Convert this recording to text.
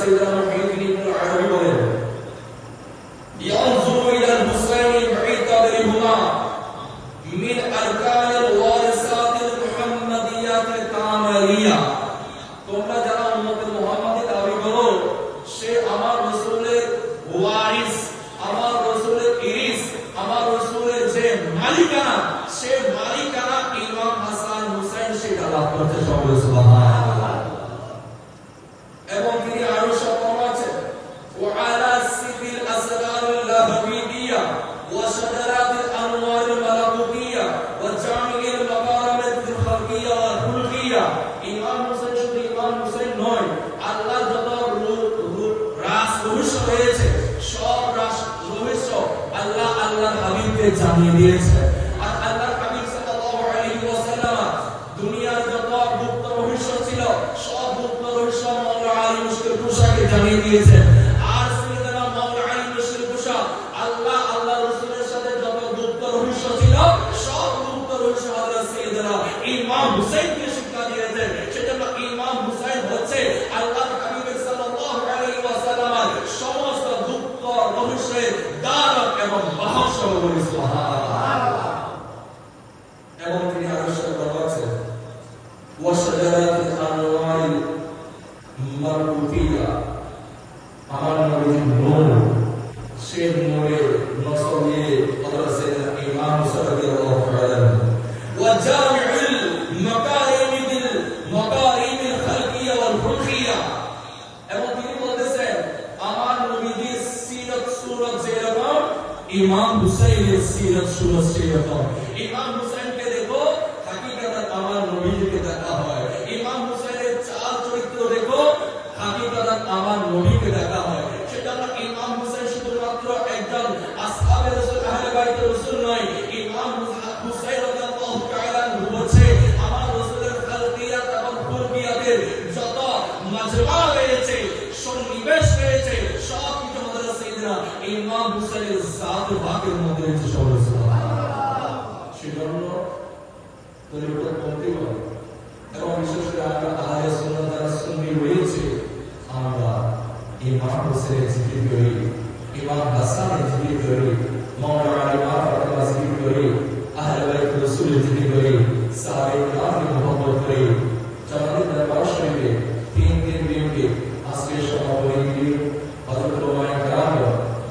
সাইয়েদনা মুহাইয়িন ইবনে আরবি বলেন ইয়ানজুরু ইলাল হুসাইনি বি'তাবরিহুমা মিন আরকানিল ওয়ারিসাতিল মুহাম্মাদিয়াতিল কামালিয়া। তোমরা যারা উম্মতে মুহাম্মাদি দাবি করো সে আমার রাসূলের ওয়ারিস, আমার রাসূলের ইরিস, আমার রাসূলের যে মালিকানা সে মালিকানা ইমাম হাসান হুসাইন সেটা লাভ করতে সবাই সুবহানাল্লাহ। এবং তিনি আরো সব আছে ওয়া আলা সিদিল আসরারুল লাহবিদিয়া ওয়া শাদারাতিল আনওয়ারিল মালাকুতিয়া ওয়া জামিউল মাকারামিল খালকিয়া ওয়া খুলকিয়া। ইমাম হুসাইন শুধু ইমাম হুসাইন নয়, আল্লাহ যত রাস রহস্য রয়েছে সব রাস রহস্য আল্লাহ আল্লাহর হাবিবকে জানিয়ে দিয়েছে। আর আল্লাহর হাবিব সাল্লাল্লাহু আলাইহি ওয়াসাল্লাম দুনিয়ার যত গুপ্ত রহস্য ছিল সব গুপ্ত রহস্য মাওলা আলী মুশকিল কুশাকে জানিয়ে দিয়েছেন। আর সাইয়েদনা মাওলা আলী মুশকিল কুশা আল্লাহ আল্লাহর রাসূলের সাথে যত গুপ্ত রহস্য ছিল সব গুপ্ত রহস্য হযরত সাইয়েদনা ইমাম হুসাইনকে শিক্ষা দিয়েছেন। সেজন্য ইমাম হুসাইন হচ্ছে আল্লাহর হাবিব সাল্লাল্লাহু আলাইহি ওয়াসাল্লাম সমস্ত গুপ্ত রহস্যের দ্বারক এবং বাহক বলে সুবহানাল্লাহ। এবং তিনি আরো বলেছেন ওয়া শাজারাতিল আনওয়ারিল মারকুফিয়া, আমার নবীর নূর সে নূরের নসবে হযরত সাইয়েদনা ইমাম হুসাইন রাদিয়াল্লাহু তাআলা ওয়া জামিউল মাকারিমিল খালকিয়া ওয়াল খুলকিয়া। এবং তিনি বলতেছেন আমার নবীর সিরাত সুরত যেরকম ইমাম হুসাইনের সিরাত সুরত সেরকম। ইমাম হুসাইনকে দেখো হাকিকতাত আমার নবীকে দেখা হয়, ইমাম হুসাইনের চাল চরিত্র দেখো হাকিকতাত আমার নবীকে দেখা হয়। সেজন্য ইমাম হুসাইন শুধুমাত্র একজন আসহাবে রাসূল আহলে বাইত রাসূল নয়, ইমাম হুসাইন রাদিয়াল্লাহু তাআলা হচ্ছে আমার রাসূলের খালকিয়াত এবং খুলকিয়াতের যত মাজমা রয়েছে সন্নিবেশ রয়েছে সব কিছু হযরত সাইয়েদনা ইমাম হুসাইনের জাত পাকের মধ্যে রয়েছে সুবহানাল্লাহ। সেজন্য তরিকত পড়তে হয় এবং বিশেষ করে আমরা আহলে সুন্নাত যারা সুন্নি রয়েছে আমরা ইমাম হুসাইনের জিকির করি, ইমাম হাসানের জিকির করি, মাওলানা আলী